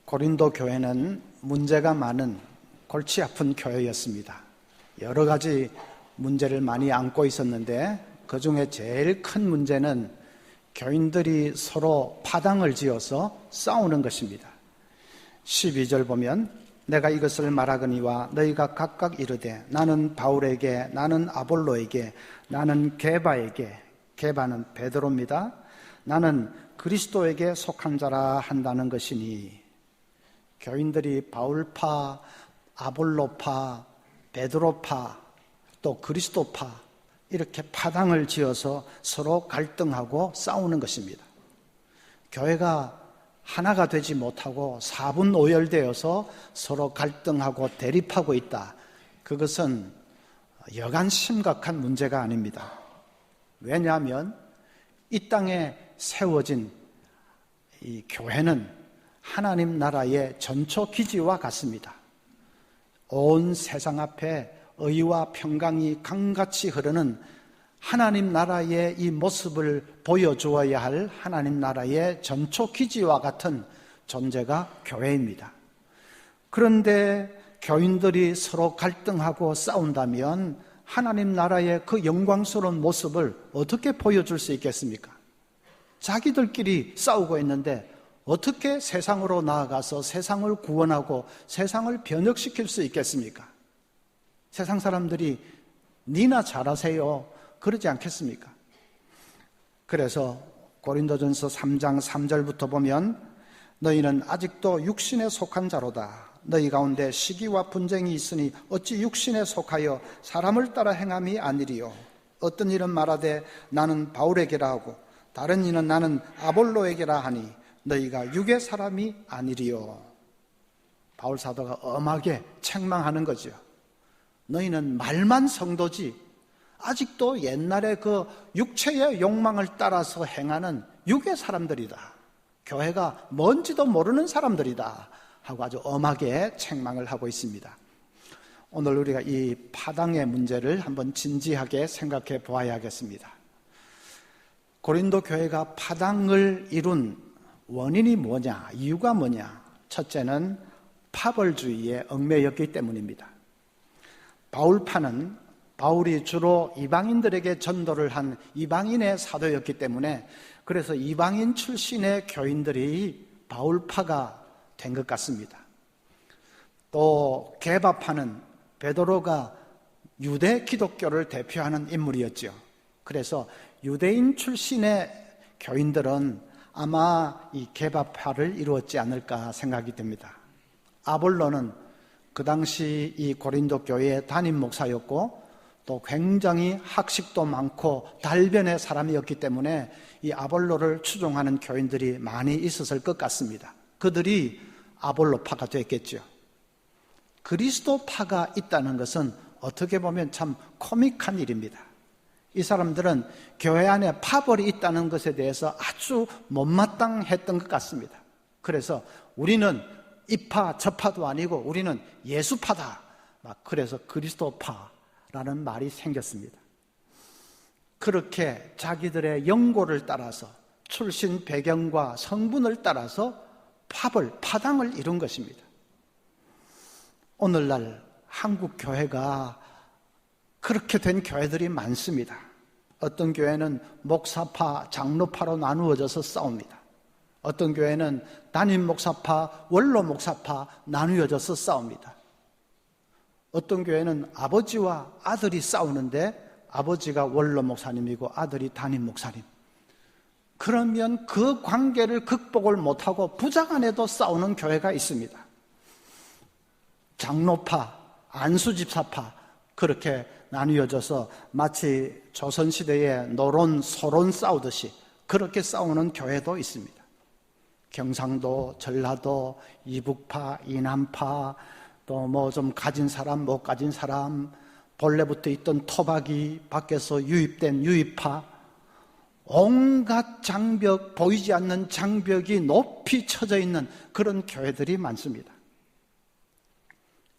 고린도 교회는 문제가 많은 골치 아픈 교회였습니다. 여러 가지 문제를 많이 안고 있었는데 그 중에 제일 큰 문제는 교인들이 서로 파당을 지어서 싸우는 것입니다. 12절 보면 내가 이것을 말하거니와 너희가 각각 이르되 나는 바울에게, 나는 아볼로에게, 나는 게바에게, 게바는 베드로입니다. 나는 그리스도에게 속한 자라 한다는 것이니, 교인들이 바울파, 아볼로파, 베드로파, 또 그리스도파 이렇게 파당을 지어서 서로 갈등하고 싸우는 것입니다. 교회가 하나가 되지 못하고 사분오열되어서 서로 갈등하고 대립하고 있다. 그것은 여간 심각한 문제가 아닙니다. 왜냐하면 이 땅에 세워진 이 교회는 하나님 나라의 전초 기지와 같습니다. 온 세상 앞에 의와 평강이 강같이 흐르는 하나님 나라의 이 모습을 보여주어야 할 하나님 나라의 전초 기지와 같은 존재가 교회입니다. 그런데 교인들이 서로 갈등하고 싸운다면 하나님 나라의 그 영광스러운 모습을 어떻게 보여줄 수 있겠습니까? 자기들끼리 싸우고 있는데 어떻게 세상으로 나아가서 세상을 구원하고 세상을 변혁시킬 수 있겠습니까? 세상 사람들이 니나 잘하세요 그러지 않겠습니까? 그래서 고린도전서 3장 3절부터 보면 너희는 아직도 육신에 속한 자로다. 너희 가운데 시기와 분쟁이 있으니 어찌 육신에 속하여 사람을 따라 행함이 아니리요. 어떤 이는 말하되 나는 바울에게라 하고 다른 이는 나는 아볼로에게라 하니 너희가 육의 사람이 아니리요. 바울 사도가 엄하게 책망하는 거죠. 너희는 말만 성도지 아직도 옛날에 그 육체의 욕망을 따라서 행하는 육의 사람들이다. 교회가 뭔지도 모르는 사람들이다 하고 아주 엄하게 책망을 하고 있습니다. 오늘 우리가 이 파당의 문제를 한번 진지하게 생각해 보아야겠습니다. 고린도 교회가 파당을 이룬 원인이 뭐냐, 이유가 뭐냐? 첫째는 파벌주의에 얽매였기 때문입니다. 바울파는 바울이 주로 이방인들에게 전도를 한 이방인의 사도였기 때문에 그래서 이방인 출신의 교인들이 바울파가 된 것 같습니다. 또 게바파는 베드로가 유대 기독교를 대표하는 인물이었죠. 그래서 유대인 출신의 교인들은 아마 이 게바파를 이루었지 않을까 생각이 됩니다. 아볼로는 그 당시 이 고린도 교회의 담임 목사였고 또 굉장히 학식도 많고 달변의 사람이었기 때문에 이 아볼로를 추종하는 교인들이 많이 있었을 것 같습니다. 그들이 아볼로파가 됐겠죠. 그리스도파가 있다는 것은 어떻게 보면 참 코믹한 일입니다. 이 사람들은 교회 안에 파벌이 있다는 것에 대해서 아주 못마땅했던 것 같습니다. 그래서 우리는 이파 저파도 아니고 우리는 예수파다. 그래서 그리스도파라는 말이 생겼습니다. 그렇게 자기들의 연고를 따라서 출신 배경과 성분을 따라서 파당을 이룬 것입니다. 오늘날 한국 교회가 그렇게 된 교회들이 많습니다. 어떤 교회는 목사파, 장로파로 나누어져서 싸웁니다. 어떤 교회는 담임 목사파, 원로 목사파 나누어져서 싸웁니다. 어떤 교회는 아버지와 아들이 싸우는데 아버지가 원로 목사님이고 아들이 담임 목사님. 그러면 그 관계를 극복을 못하고 부자간에도 싸우는 교회가 있습니다. 장로파, 안수집사파 그렇게 나뉘어져서 마치 조선시대의 노론, 소론 싸우듯이 그렇게 싸우는 교회도 있습니다. 경상도, 전라도, 이북파, 이남파, 또 뭐 좀 가진 사람, 못 가진 사람, 본래부터 있던 토박이, 밖에서 유입된 유입파, 온갖 장벽, 보이지 않는 장벽이 높이 쳐져 있는 그런 교회들이 많습니다.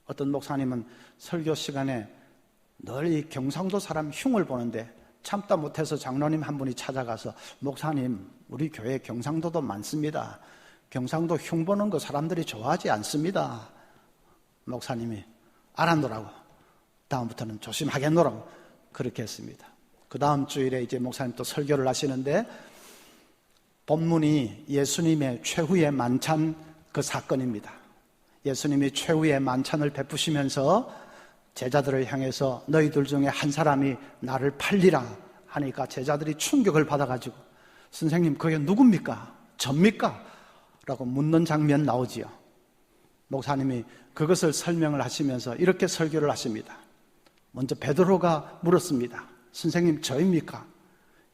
어떤 목사님은 설교 시간에 늘 이 경상도 사람 흉을 보는데 참다 못해서 장로님 한 분이 찾아가서 목사님, 우리 교회 경상도도 많습니다. 경상도 흉 보는 거 사람들이 좋아하지 않습니다. 목사님이 알아놓으라고, 다음부터는 조심하겠노라고 그렇게 했습니다. 그 다음 주일에 이제 목사님 또 설교를 하시는데 본문이 예수님의 최후의 만찬 그 사건입니다. 예수님이 최후의 만찬을 베푸시면서 제자들을 향해서 너희들 중에 한 사람이 나를 팔리라 하니까 제자들이 충격을 받아가지고 선생님 그게 누굽니까? 접니까? 라고 묻는 장면 나오지요. 목사님이 그것을 설명을 하시면서 이렇게 설교를 하십니다. 먼저 베드로가 물었습니다. 선생님 저입니까?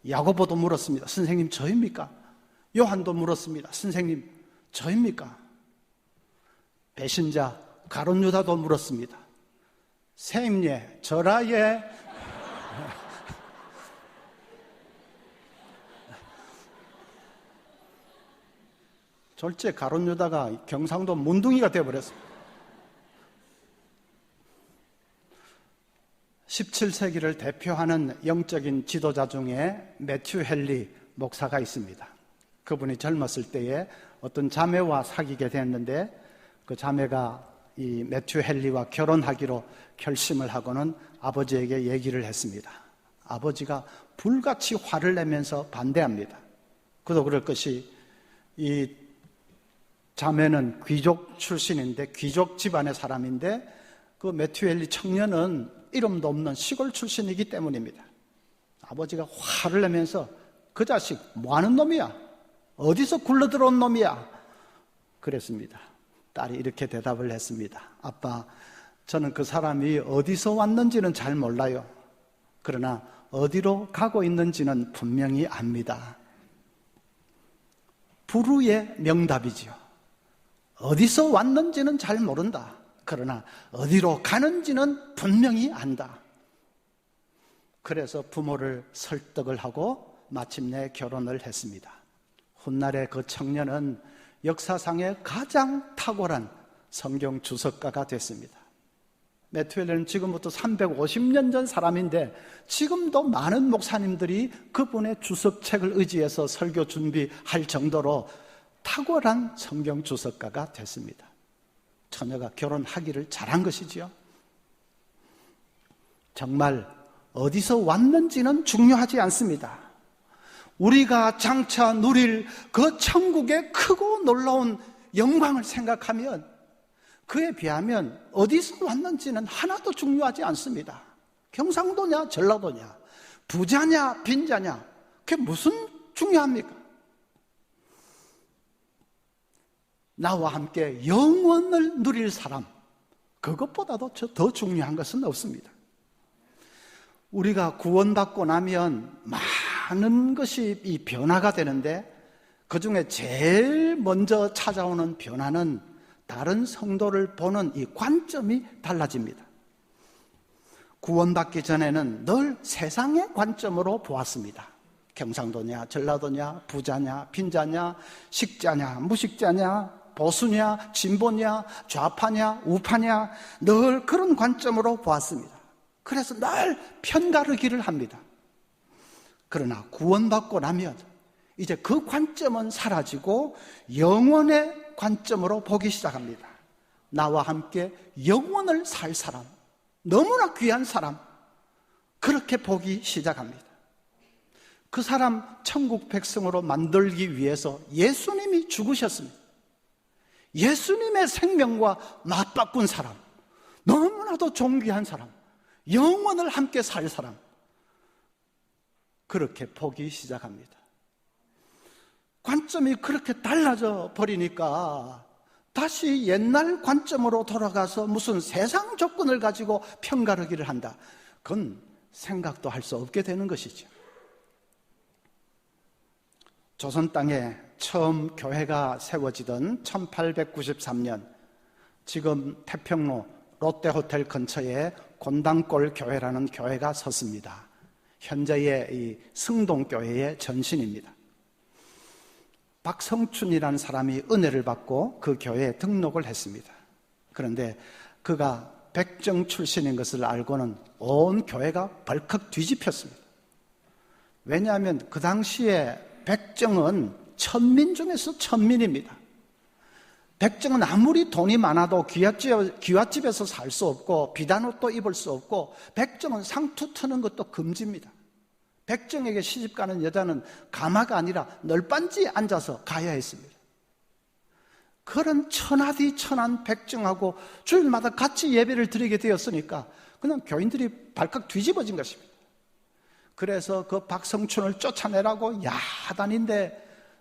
야고보도 물었습니다. 선생님 저입니까? 요한도 물었습니다. 선생님 저입니까? 배신자 가룟 유다도 물었습니다. 셈예 저라예. 졸제 가룟 유다가 경상도 문둥이가 되어버렸습니다. 17세기를 대표하는 영적인 지도자 중에 매튜 헨리 목사가 있습니다. 그분이 젊었을 때에 어떤 자매와 사귀게 됐는데 그 자매가 이 매튜 헨리와 결혼하기로 결심을 하고는 아버지에게 얘기를 했습니다. 아버지가 불같이 화를 내면서 반대합니다. 그도 그럴 것이 이 자매는 귀족 출신인데 귀족 집안의 사람인데 그 매튜 헨리 청년은 이름도 없는 시골 출신이기 때문입니다. 아버지가 화를 내면서 그 자식 뭐하는 놈이야? 어디서 굴러들어온 놈이야? 그랬습니다. 딸이 이렇게 대답을 했습니다. 아빠, 저는 그 사람이 어디서 왔는지는 잘 몰라요. 그러나 어디로 가고 있는지는 분명히 압니다. 불후의 명답이지요. 어디서 왔는지는 잘 모른다. 그러나 어디로 가는지는 분명히 안다. 그래서 부모를 설득을 하고 마침내 결혼을 했습니다. 훗날에 그 청년은 역사상의 가장 탁월한 성경 주석가가 됐습니다. 매튜 헨리는 지금부터 350년 전 사람인데 지금도 많은 목사님들이 그분의 주석책을 의지해서 설교 준비할 정도로 탁월한 성경 주석가가 됐습니다. 처녀가 결혼하기를 잘한 것이지요. 정말 어디서 왔는지는 중요하지 않습니다. 우리가 장차 누릴 그 천국의 크고 놀라운 영광을 생각하면 그에 비하면 어디서 왔는지는 하나도 중요하지 않습니다. 경상도냐 전라도냐 부자냐 빈자냐 그게 무슨 중요합니까? 나와 함께 영원을 누릴 사람, 그것보다도 더 중요한 것은 없습니다. 우리가 구원받고 나면 많은 것이 이 변화가 되는데 그 중에 제일 먼저 찾아오는 변화는 다른 성도를 보는 이 관점이 달라집니다. 구원받기 전에는 늘 세상의 관점으로 보았습니다. 경상도냐 전라도냐 부자냐 빈자냐 식자냐 무식자냐 보수냐 진보냐 좌파냐 우파냐 늘 그런 관점으로 보았습니다. 그래서 늘 편가르기를 합니다. 그러나 구원받고 나면 이제 그 관점은 사라지고 영원의 관점으로 보기 시작합니다. 나와 함께 영원을 살 사람, 너무나 귀한 사람, 그렇게 보기 시작합니다. 그 사람 천국 백성으로 만들기 위해서 예수님이 죽으셨습니다. 예수님의 생명과 맞바꾼 사람, 너무나도 존귀한 사람, 영원을 함께 살 사람, 그렇게 보기 시작합니다. 관점이 그렇게 달라져 버리니까 다시 옛날 관점으로 돌아가서 무슨 세상 조건을 가지고 편가르기를 한다. 그건 생각도 할 수 없게 되는 것이죠. 조선 땅에 처음 교회가 세워지던 1893년 지금 태평로 롯데호텔 근처에 곤당골 교회라는 교회가 섰습니다. 현재의 이 승동교회의 전신입니다. 박성춘이라는 사람이 은혜를 받고 그 교회에 등록을 했습니다. 그런데 그가 백정 출신인 것을 알고는 온 교회가 벌컥 뒤집혔습니다. 왜냐하면 그 당시에 백정은 천민 중에서 천민입니다. 백정은 아무리 돈이 많아도 귀갓집에서 살 수 없고 비단 옷도 입을 수 없고, 백정은 상투 트는 것도 금지입니다. 백정에게 시집가는 여자는 가마가 아니라 널빤지에 앉아서 가야 했습니다. 그런 천하디 천한 백정하고 주일마다 같이 예배를 드리게 되었으니까 그냥 교인들이 발칵 뒤집어진 것입니다. 그래서 그 박성춘을 쫓아내라고 야단인데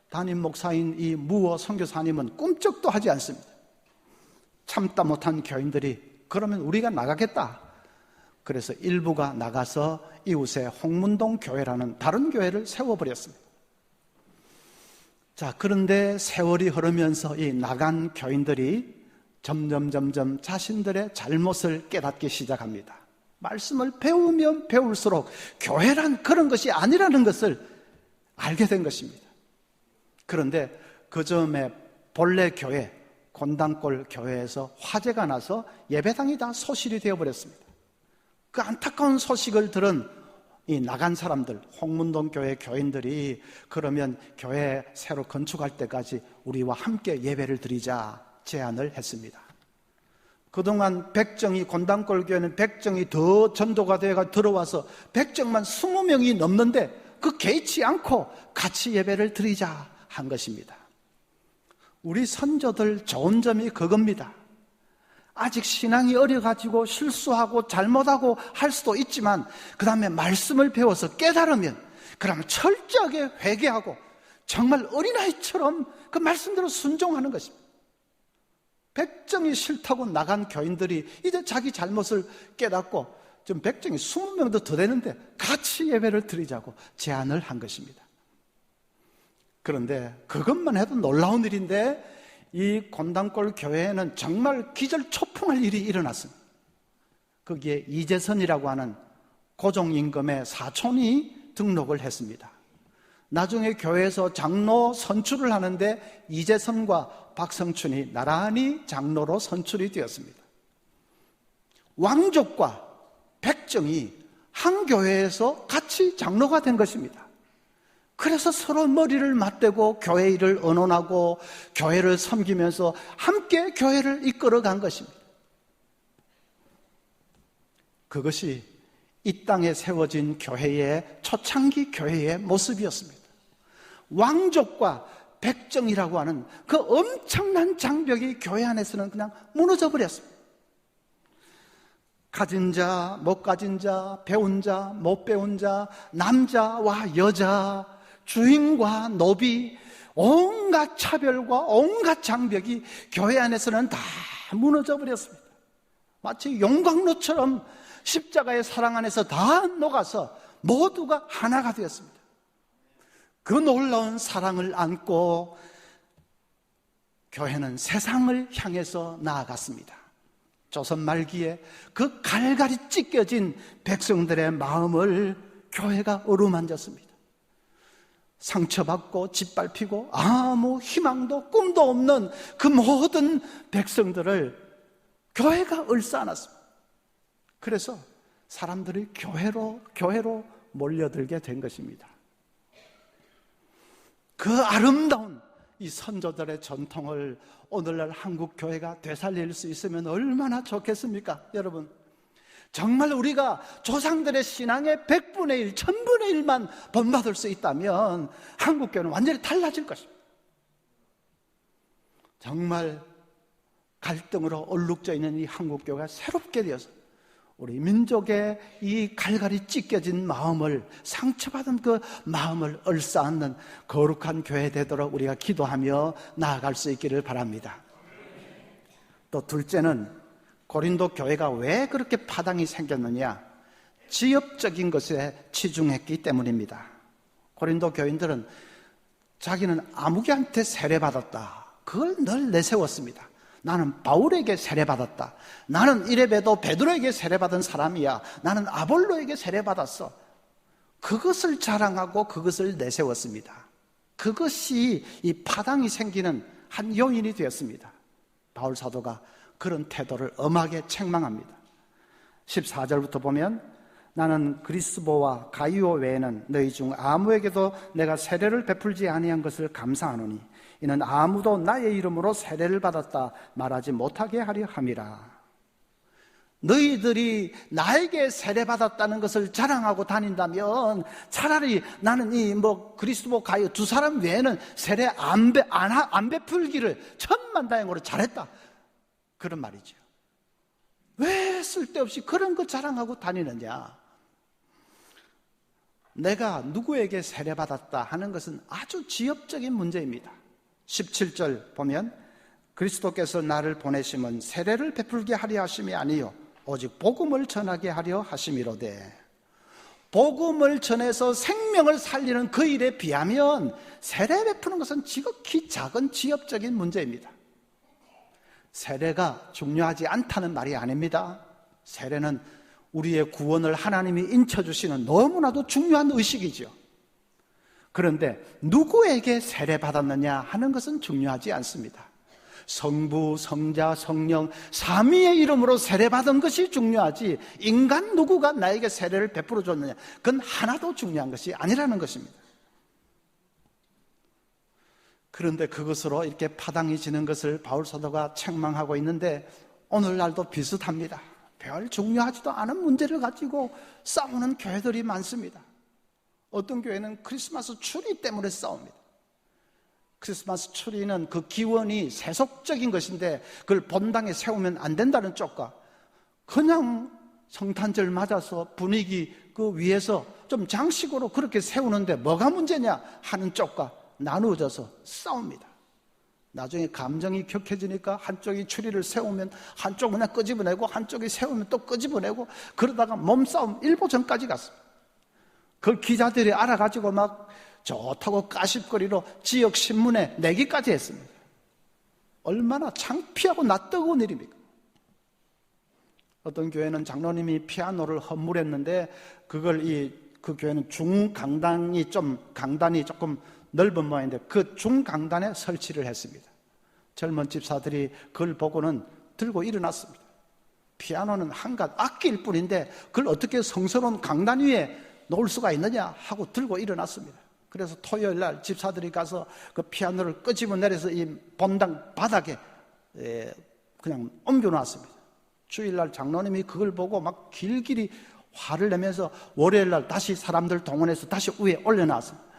담임 목사인 이 무어 선교사님은 꿈쩍도 하지 않습니다. 참다 못한 교인들이 그러면 우리가 나가겠다. 그래서 일부가 나가서 이웃에 홍문동 교회라는 다른 교회를 세워버렸습니다. 자, 그런데 세월이 흐르면서 이 나간 교인들이 점점 자신들의 잘못을 깨닫기 시작합니다. 말씀을 배우면 배울수록 교회란 그런 것이 아니라는 것을 알게 된 것입니다. 그런데 그 즈음에 본래 교회, 곤단골 교회에서 화재가 나서 예배당이 다 소실이 되어버렸습니다. 그 안타까운 소식을 들은 이 나간 사람들, 홍문동 교회 교인들이 그러면 교회 새로 건축할 때까지 우리와 함께 예배를 드리자 제안을 했습니다. 그동안 백정이, 곤단골 교회는 백정이 더 전도가 되어가 들어와서 백정만 20명이 넘는데 그 개의치 않고 같이 예배를 드리자 한 것입니다. 우리 선조들 좋은 점이 그겁니다. 아직 신앙이 어려가지고 실수하고 잘못하고 할 수도 있지만 그 다음에 말씀을 배워서 깨달으면 그러면 철저하게 회개하고 정말 어린아이처럼 그 말씀대로 순종하는 것입니다. 백정이 싫다고 나간 교인들이 이제 자기 잘못을 깨닫고 지금 백정이 20명도 더 되는데 같이 예배를 드리자고 제안을 한 것입니다. 그런데 그것만 해도 놀라운 일인데 이 곤단골 교회에는 정말 기절초풍할 일이 일어났습니다. 거기에 이재선이라고 하는 고종임금의 사촌이 등록을 했습니다. 나중에 교회에서 장로 선출을 하는데 이재선과 박성춘이 나란히 장로로 선출이 되었습니다. 왕족과 백정이 한 교회에서 같이 장로가 된 것입니다. 그래서 서로 머리를 맞대고 교회 일을 의논하고 교회를 섬기면서 함께 교회를 이끌어간 것입니다. 그것이 이 땅에 세워진 교회의 초창기 교회의 모습이었습니다. 왕족과 백정이라고 하는 그 엄청난 장벽이 교회 안에서는 그냥 무너져 버렸습니다. 가진 자, 못 가진 자, 배운 자, 못 배운 자, 남자와 여자, 주인과 노비, 온갖 차별과 온갖 장벽이 교회 안에서는 다 무너져 버렸습니다. 마치 용광로처럼 십자가의 사랑 안에서 다 녹아서 모두가 하나가 되었습니다. 그 놀라운 사랑을 안고 교회는 세상을 향해서 나아갔습니다. 조선 말기에 그 갈갈이 찢겨진 백성들의 마음을 교회가 어루만졌습니다. 상처받고 짓밟히고 아무 희망도 꿈도 없는 그 모든 백성들을 교회가 을싸안았습니다. 그래서 사람들이 교회로 몰려들게 된 것입니다. 그 아름다운 이 선조들의 전통을 오늘날 한국 교회가 되살릴 수 있으면 얼마나 좋겠습니까? 여러분, 정말 우리가 조상들의 신앙의 100분의 1, 1000분의 1만 본받을 수 있다면 한국 교회는 완전히 달라질 것입니다. 정말 갈등으로 얼룩져 있는 이 한국 교회가 새롭게 되어서 우리 민족의 이 갈갈이 찢겨진 마음을, 상처받은 그 마음을 얼싸안는 거룩한 교회 되도록 우리가 기도하며 나아갈 수 있기를 바랍니다. 또 둘째는 고린도 교회가 왜 그렇게 파당이 생겼느냐? 지엽적인 것에 치중했기 때문입니다. 고린도 교인들은 자기는 아무개한테 세례받았다, 그걸 늘 내세웠습니다. 나는 바울에게 세례받았다, 나는 이레베도 베드로에게 세례받은 사람이야, 나는 아볼로에게 세례받았어. 그것을 자랑하고 그것을 내세웠습니다. 그것이 이 파당이 생기는 한 요인이 되었습니다. 바울 사도가 그런 태도를 엄하게 책망합니다. 14절부터 보면 나는 그리스보와 가이오 외에는 너희 중 아무에게도 내가 세례를 베풀지 아니한 것을 감사하노니 이는 아무도 나의 이름으로 세례를 받았다 말하지 못하게 하려 함이라. 너희들이 나에게 세례받았다는 것을 자랑하고 다닌다면 차라리 나는 그리스도 가이오 두 사람 외에는 세례 안 베풀기를 천만다행으로 잘했다, 그런 말이죠. 왜 쓸데없이 그런 거 자랑하고 다니느냐? 내가 누구에게 세례받았다 하는 것은 아주 지엽적인 문제입니다. 17절 보면 그리스도께서 나를 보내심은 세례를 베풀게 하려 하심이 아니요 오직 복음을 전하게 하려 하심이로되, 복음을 전해서 생명을 살리는 그 일에 비하면 세례 베푸는 것은 지극히 작은 지엽적인 문제입니다. 세례가 중요하지 않다는 말이 아닙니다. 세례는 우리의 구원을 하나님이 인쳐주시는 너무나도 중요한 의식이죠. 그런데 누구에게 세례받았느냐 하는 것은 중요하지 않습니다. 성부, 성자, 성령 삼위의 이름으로 세례받은 것이 중요하지 인간 누구가 나에게 세례를 베풀어 줬느냐, 그건 하나도 중요한 것이 아니라는 것입니다. 그런데 그것으로 이렇게 파당이 지는 것을 바울 사도가 책망하고 있는데 오늘날도 비슷합니다. 별 중요하지도 않은 문제를 가지고 싸우는 교회들이 많습니다. 어떤 교회는 크리스마스 추리 때문에 싸웁니다. 크리스마스 추리는 그 기원이 세속적인 것인데 그걸 본당에 세우면 안 된다는 쪽과 그냥 성탄절 맞아서 분위기 그 위에서 좀 장식으로 그렇게 세우는데 뭐가 문제냐 하는 쪽과 나누어져서 싸웁니다. 나중에 감정이 격해지니까 한쪽이 추리를 세우면 한쪽은 그냥 끄집어내고 한쪽이 세우면 또 끄집어내고 그러다가 몸싸움 일보전까지 갔습니다. 그 기자들이 알아가지고 막 좋다고 까십거리로 지역 신문에 내기까지 했습니다. 얼마나 창피하고 낯뜨거운 일입니까? 어떤 교회는 장로님이 피아노를 헌물했는데 그걸 그 교회는 중강단이 강단이 조금 넓은 모양인데 그 중강단에 설치를 했습니다. 젊은 집사들이 그걸 보고는 들고 일어났습니다. 피아노는 한갓 악기일 뿐인데 그걸 어떻게 성스러운 강단 위에 놓을 수가 있느냐 하고 들고 일어났습니다. 그래서 토요일 날 집사들이 가서 그 피아노를 끄집어 내려서 이 본당 바닥에 그냥 옮겨놨습니다. 주일날 장로님이 그걸 보고 막 길길이 화를 내면서 월요일 날 다시 사람들 동원해서 다시 위에 올려놨습니다.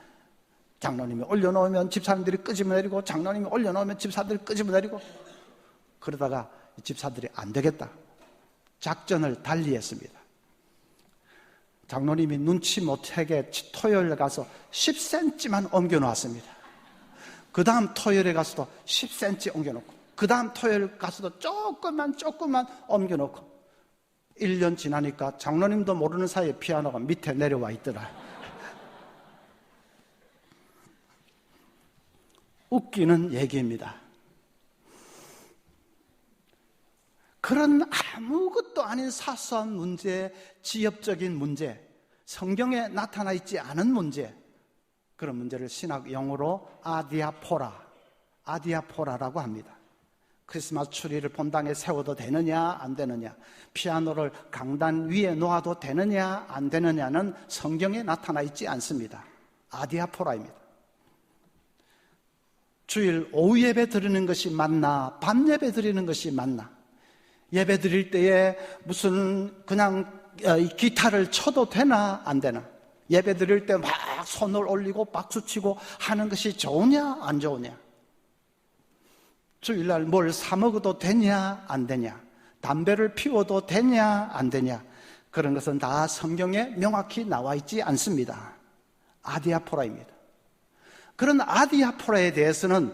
장로님이 올려놓으면 집사님들이 끄집어 내리고 장로님이 올려놓으면 집사들이 끄집어 내리고 그러다가 집사들이 안 되겠다 작전을 달리했습니다. 장로님이 눈치 못하게 토요일에 가서 10cm만 옮겨놓았습니다. 그 다음 토요일에 가서도 10cm 옮겨놓고 그 다음 토요일 가서도 조금만 옮겨놓고 1년 지나니까 장로님도 모르는 사이에 피아노가 밑에 내려와 있더라. 웃기는 얘기입니다. 그런 아무것도 아닌 사소한 문제, 지엽적인 문제, 성경에 나타나 있지 않은 문제, 그런 문제를 신학 용어로 아디아포라라고 합니다. 크리스마스 추리를 본당에 세워도 되느냐 안 되느냐, 피아노를 강단 위에 놓아도 되느냐 안 되느냐는 성경에 나타나 있지 않습니다. 아디아포라입니다. 주일 오후 예배 드리는 것이 맞나, 밤 예배 드리는 것이 맞나, 예배 드릴 때에 무슨 그냥 기타를 쳐도 되나 안 되나, 예배 드릴 때 막 손을 올리고 박수치고 하는 것이 좋으냐 안 좋으냐, 주일날 뭘 사 먹어도 되냐 안 되냐, 담배를 피워도 되냐 안 되냐, 그런 것은 다 성경에 명확히 나와 있지 않습니다. 아디아포라입니다. 그런 아디아포라에 대해서는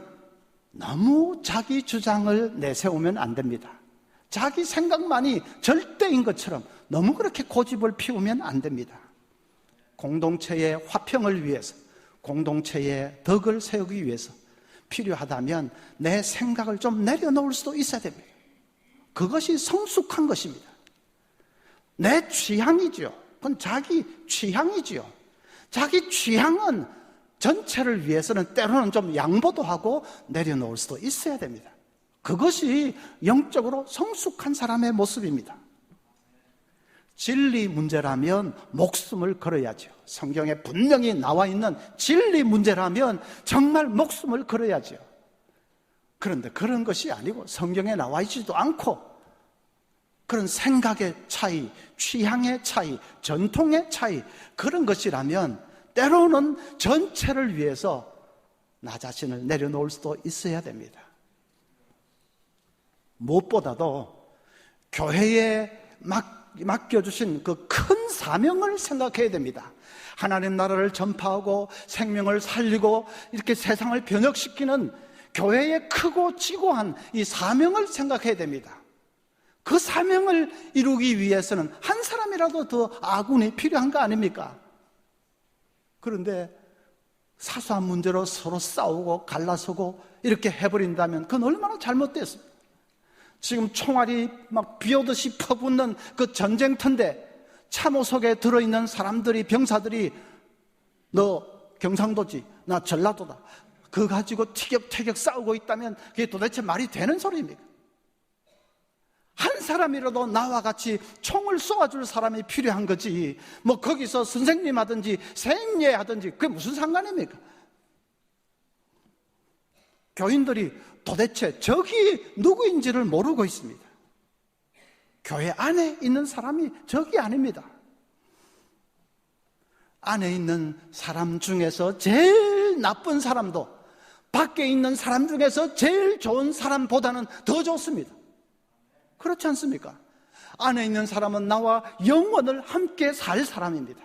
너무 자기 주장을 내세우면 안 됩니다. 자기 생각만이 절대인 것처럼 너무 그렇게 고집을 피우면 안 됩니다. 공동체의 화평을 위해서, 공동체의 덕을 세우기 위해서 필요하다면 내 생각을 좀 내려놓을 수도 있어야 됩니다. 그것이 성숙한 것입니다. 내 취향이죠. 그건 자기 취향이죠. 자기 취향은 전체를 위해서는 때로는 좀 양보도 하고 내려놓을 수도 있어야 됩니다. 그것이 영적으로 성숙한 사람의 모습입니다. 진리 문제라면 목숨을 걸어야죠. 성경에 분명히 나와 있는 진리 문제라면 정말 목숨을 걸어야죠. 그런데 그런 것이 아니고 성경에 나와 있지도 않고 그런 생각의 차이, 취향의 차이, 전통의 차이, 그런 것이라면 때로는 전체를 위해서 나 자신을 내려놓을 수도 있어야 됩니다. 무엇보다도 교회에 맡겨주신 그 큰 사명을 생각해야 됩니다. 하나님 나라를 전파하고 생명을 살리고 이렇게 세상을 변혁시키는 교회의 크고 지고한 이 사명을 생각해야 됩니다. 그 사명을 이루기 위해서는 한 사람이라도 더 아군이 필요한 거 아닙니까? 그런데 사소한 문제로 서로 싸우고 갈라서고 이렇게 해버린다면 그건 얼마나 잘못됐습니까? 지금 총알이 막 비오듯이 퍼붓는 그 전쟁터인데 참호 속에 들어있는 사람들이, 병사들이 너 경상도지, 나 전라도다, 그거 가지고 티격태격 싸우고 있다면 그게 도대체 말이 되는 소리입니까? 한 사람이라도 나와 같이 총을 쏘아줄 사람이 필요한 거지, 뭐 거기서 선생님 하든지 생예 하든지 그게 무슨 상관입니까? 교인들이 도대체 적이 누구인지를 모르고 있습니다. 교회 안에 있는 사람이 적이 아닙니다. 안에 있는 사람 중에서 제일 나쁜 사람도 밖에 있는 사람 중에서 제일 좋은 사람보다는 더 좋습니다. 그렇지 않습니까? 안에 있는 사람은 나와 영원을 함께 살 사람입니다.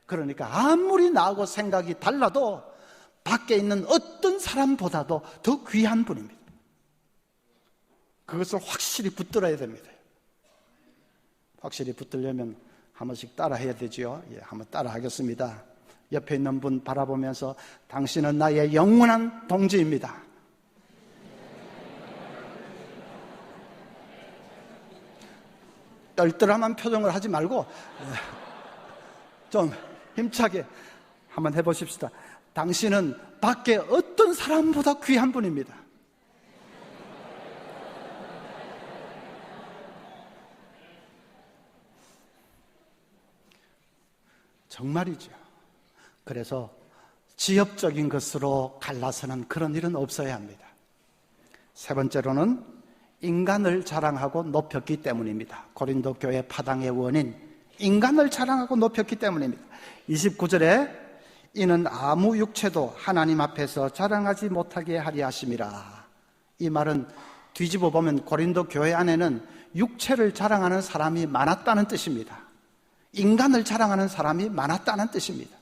그러니까 아무리 나하고 생각이 달라도 밖에 있는 어떤 사람보다도 더 귀한 분입니다. 그것을 확실히 붙들어야 됩니다. 확실히 붙들려면 한 번씩 따라 해야 되죠. 예, 한번 따라 하겠습니다. 옆에 있는 분 바라보면서 당신은 나의 영원한 동지입니다. 떨떠름한 표정을 하지 말고 좀 힘차게 한번 해보십시다. 당신은 밖에 어떤 사람보다 귀한 분입니다. 정말이죠. 그래서 지엽적인 것으로 갈라서는 그런 일은 없어야 합니다. 세 번째로는 인간을 자랑하고 높였기 때문입니다. 고린도 교회 파당의 원인, 인간을 자랑하고 높였기 때문입니다. 29절에 이는 아무 육체도 하나님 앞에서 자랑하지 못하게 하리 하심이라. 이 말은 뒤집어 보면 고린도 교회 안에는 육체를 자랑하는 사람이 많았다는 뜻입니다. 인간을 자랑하는 사람이 많았다는 뜻입니다.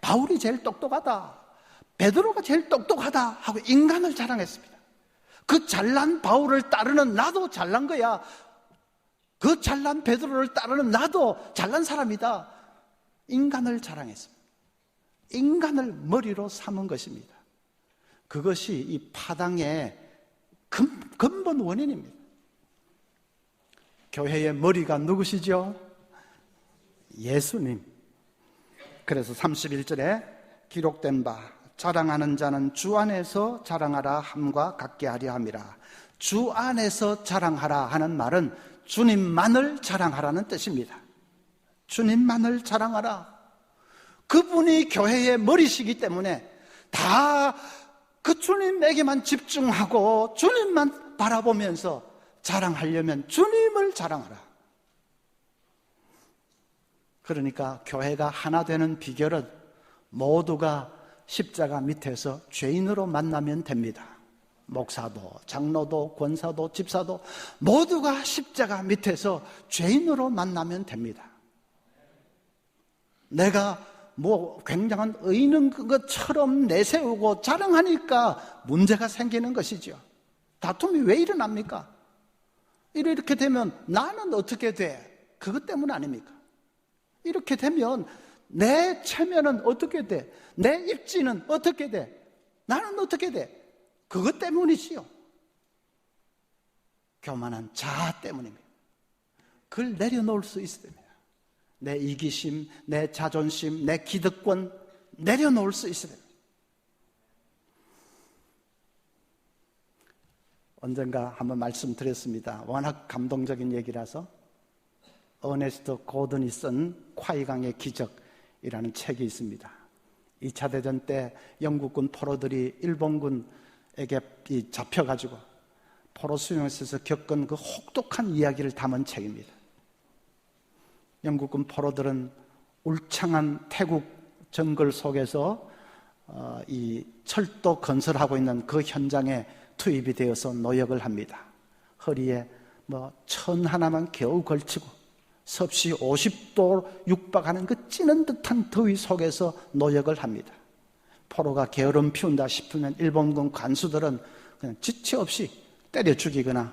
바울이 제일 똑똑하다, 베드로가 제일 똑똑하다 하고 인간을 자랑했습니다. 그 잘난 바울을 따르는 나도 잘난 거야. 그 잘난 베드로를 따르는 나도 잘난 사람이다. 인간을 자랑했습니다. 인간을 머리로 삼은 것입니다. 그것이 이 파당의 근본 원인입니다. 교회의 머리가 누구시죠? 예수님. 그래서 31절에 기록된 바 자랑하는 자는 주 안에서 자랑하라 함과 같게 하려 함이라. 주 안에서 자랑하라 하는 말은 주님만을 자랑하라는 뜻입니다. 주님만을 자랑하라. 그분이 교회의 머리시기 때문에 다 그 주님에게만 집중하고 주님만 바라보면서 자랑하려면 주님을 자랑하라. 그러니까 교회가 하나 되는 비결은 모두가 십자가 밑에서 죄인으로 만나면 됩니다. 목사도, 장로도, 권사도, 집사도 모두가 십자가 밑에서 죄인으로 만나면 됩니다. 내가 뭐 굉장한 의인인 것처럼 내세우고 자랑하니까 문제가 생기는 것이죠. 다툼이 왜 일어납니까? 이렇게 되면 나는 어떻게 돼? 그것 때문 아닙니까? 이렇게 되면 내 체면은 어떻게 돼? 내 입지는 어떻게 돼? 나는 어떻게 돼? 그것 때문이지요. 교만한 자아 때문입니다. 그걸 내려놓을 수 있어야 됩니다. 내 이기심, 내 자존심, 내 기득권 내려놓을 수 있어야 됩니다. 언젠가 한번 말씀드렸습니다. 워낙 감동적인 얘기라서. 어네스트 고든이 쓴 콰이강의 기적이라는 책이 있습니다. 2차 대전 때 영국군 포로들이 일본군에게 잡혀가지고 포로 수용소에서 겪은 그 혹독한 이야기를 담은 책입니다. 영국군 포로들은 울창한 태국 정글 속에서 이 철도 건설하고 있는 그 현장에 투입이 되어서 노역을 합니다. 허리에 천 하나만 겨우 걸치고 섭씨 50도 육박하는 그 찌는 듯한 더위 속에서 노역을 합니다. 포로가 게으름 피운다 싶으면 일본군 간수들은 그냥 지체 없이 때려 죽이거나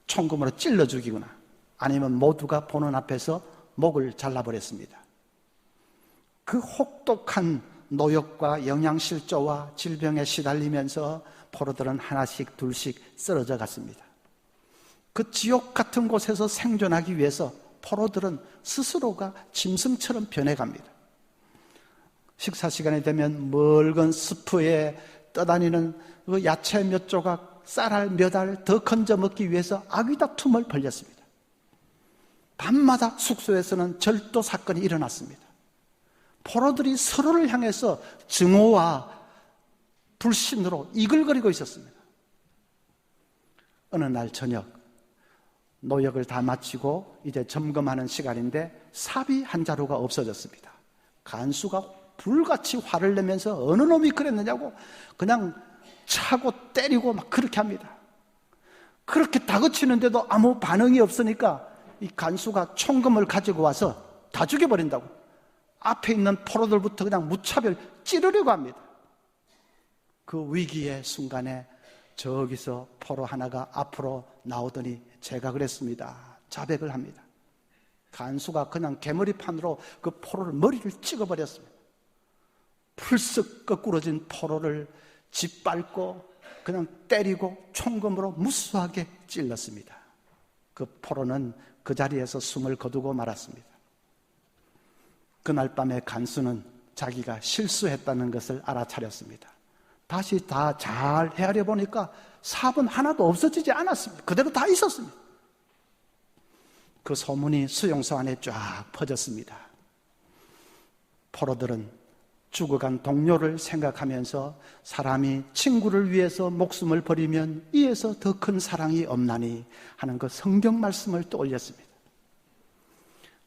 총금으로 찔러 죽이거나 아니면 모두가 보는 앞에서 목을 잘라버렸습니다. 그 혹독한 노역과 영양실조와 질병에 시달리면서 포로들은 하나씩 둘씩 쓰러져 갔습니다. 그 지옥 같은 곳에서 생존하기 위해서 포로들은 스스로가 짐승처럼 변해갑니다. 식사 시간이 되면 멀건 스프에 떠다니는 그 야채 몇 조각, 쌀알 몇 알 더 건져 먹기 위해서 아귀다툼을 벌였습니다. 밤마다 숙소에서는 절도 사건이 일어났습니다. 포로들이 서로를 향해서 증오와 불신으로 이글거리고 있었습니다. 어느 날 저녁 노역을 다 마치고 이제 점검하는 시간인데 사비 한 자루가 없어졌습니다. 간수가 불같이 화를 내면서 어느 놈이 그랬느냐고 그냥 차고 때리고 막 그렇게 합니다. 그렇게 다그치는데도 아무 반응이 없으니까 이 간수가 총검을 가지고 와서 다 죽여버린다고 앞에 있는 포로들부터 그냥 무차별 찌르려고 합니다. 그 위기의 순간에 저기서 포로 하나가 앞으로 나오더니 제가 그랬습니다. 자백을 합니다. 간수가 그냥 개머리판으로 그 포로를 머리를 찍어버렸습니다. 풀썩 거꾸러진 포로를 짓밟고 그냥 때리고 총검으로 무수하게 찔렀습니다. 그 포로는 그 자리에서 숨을 거두고 말았습니다. 그날 밤에 간수는 자기가 실수했다는 것을 알아차렸습니다. 다시 다 잘 헤아려 보니까 삽은 하나도 없어지지 않았습니다. 그대로 다 있었습니다. 그 소문이 수용소 안에 쫙 퍼졌습니다. 포로들은 죽어간 동료를 생각하면서 사람이 친구를 위해서 목숨을 버리면 이에서 더 큰 사랑이 없나니 하는 그 성경 말씀을 떠올렸습니다.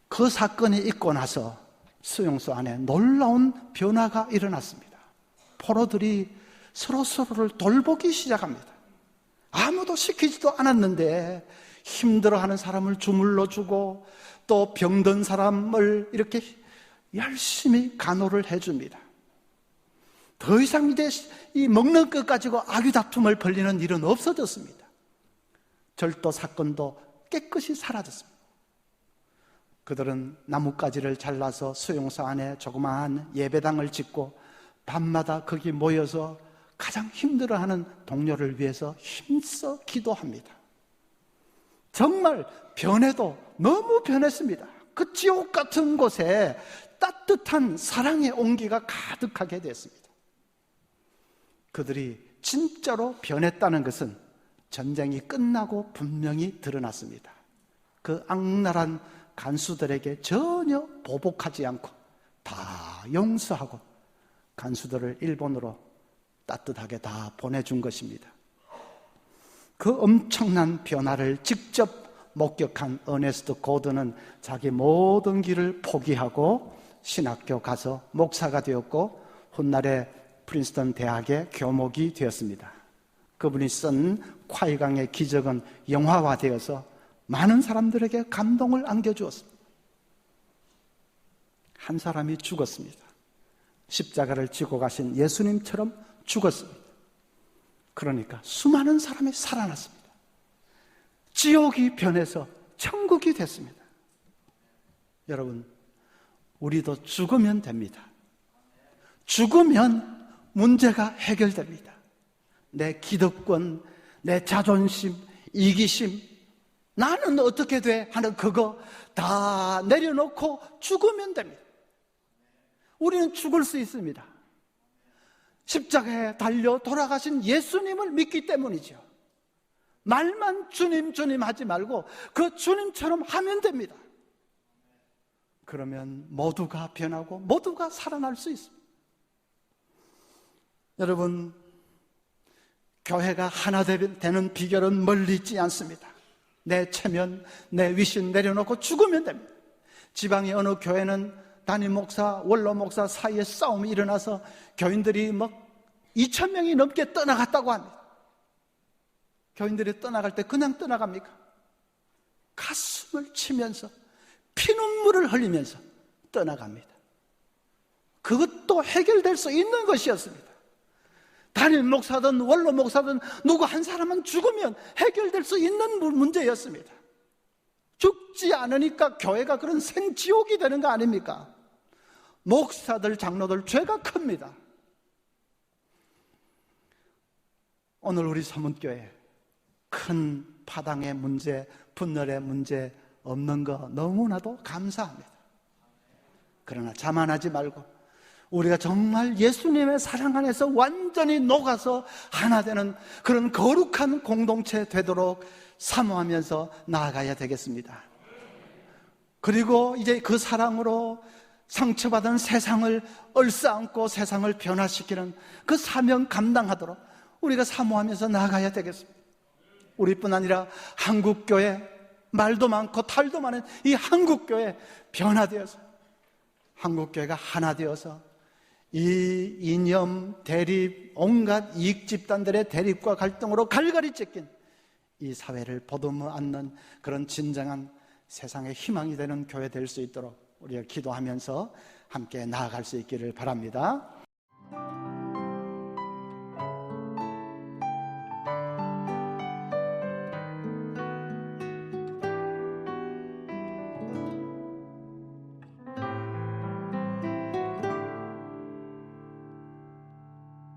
그 사건이 있고 나서 수용소 안에 놀라운 변화가 일어났습니다. 포로들이 서로서로를 돌보기 시작합니다. 아무도 시키지도 않았는데 힘들어하는 사람을 주물러 주고 또 병든 사람을 이렇게 열심히 간호를 해줍니다. 더 이상 이제 이 먹는 것 가지고 아귀다툼을 벌이는 일은 없어졌습니다. 절도 사건도 깨끗이 사라졌습니다. 그들은 나뭇가지를 잘라서 수용소 안에 조그마한 예배당을 짓고 밤마다 거기 모여서 가장 힘들어하는 동료를 위해서 힘써 기도합니다. 정말 변해도 너무 변했습니다. 그 지옥 같은 곳에 따뜻한 사랑의 온기가 가득하게 됐습니다. 그들이 진짜로 변했다는 것은 전쟁이 끝나고 분명히 드러났습니다. 그 악랄한 간수들에게 전혀 보복하지 않고 다 용서하고 간수들을 일본으로 따뜻하게 다 보내준 것입니다. 그 엄청난 변화를 직접 목격한 어네스트 고든은 자기 모든 길을 포기하고 신학교 가서 목사가 되었고 훗날에 프린스턴 대학의 교목이 되었습니다. 그분이 쓴 콰이강의 기적은 영화화되어서 많은 사람들에게 감동을 안겨주었습니다. 한 사람이 죽었습니다. 십자가를 지고 가신 예수님처럼 죽었습니다. 그러니까 수많은 사람이 살아났습니다. 지옥이 변해서 천국이 됐습니다. 여러분, 우리도 죽으면 됩니다. 죽으면 문제가 해결됩니다. 내 기득권, 내 자존심, 이기심, 나는 어떻게 돼? 하는 그거 다 내려놓고 죽으면 됩니다. 우리는 죽을 수 있습니다. 십자가에 달려 돌아가신 예수님을 믿기 때문이죠. 말만 주님 주님 하지 말고 그 주님처럼 하면 됩니다. 그러면 모두가 변하고 모두가 살아날 수 있습니다. 여러분, 교회가 하나 되는 비결은 멀리 있지 않습니다. 내 체면, 내 위신 내려놓고 죽으면 됩니다. 지방의 어느 교회는 담임 목사, 원로 목사 사이에 싸움이 일어나서 교인들이 2,000명이 넘게 떠나갔다고 합니다. 교인들이 떠나갈 때 그냥 떠나갑니까? 가슴을 치면서 피눈물을 흘리면서 떠나갑니다. 그것도 해결될 수 있는 것이었습니다. 담임 목사든 원로 목사든 누구 한 사람은 죽으면 해결될 수 있는 문제였습니다. 죽지 않으니까 교회가 그런 생지옥이 되는 거 아닙니까? 목사들, 장로들 죄가 큽니다. 오늘 우리 서문교회 큰 파당의 문제, 분열의 문제 없는 거 너무나도 감사합니다. 그러나 자만하지 말고 우리가 정말 예수님의 사랑 안에서 완전히 녹아서 하나 되는 그런 거룩한 공동체 되도록 사모하면서 나아가야 되겠습니다. 그리고 이제 그 사랑으로 상처받은 세상을 얼싸안고 세상을 변화시키는 그 사명 감당하도록 우리가 사모하면서 나아가야 되겠습니다. 우리뿐 아니라 한국교회, 말도 많고 탈도 많은 이 한국교회 변화되어서 한국교회가 하나 되어서 이 이념, 대립, 온갖 이익집단들의 대립과 갈등으로 갈갈이 찢긴 이 사회를 보듬어 안는 그런 진정한 세상의 희망이 되는 교회 될 수 있도록 우리가 기도하면서 함께 나아갈 수 있기를 바랍니다.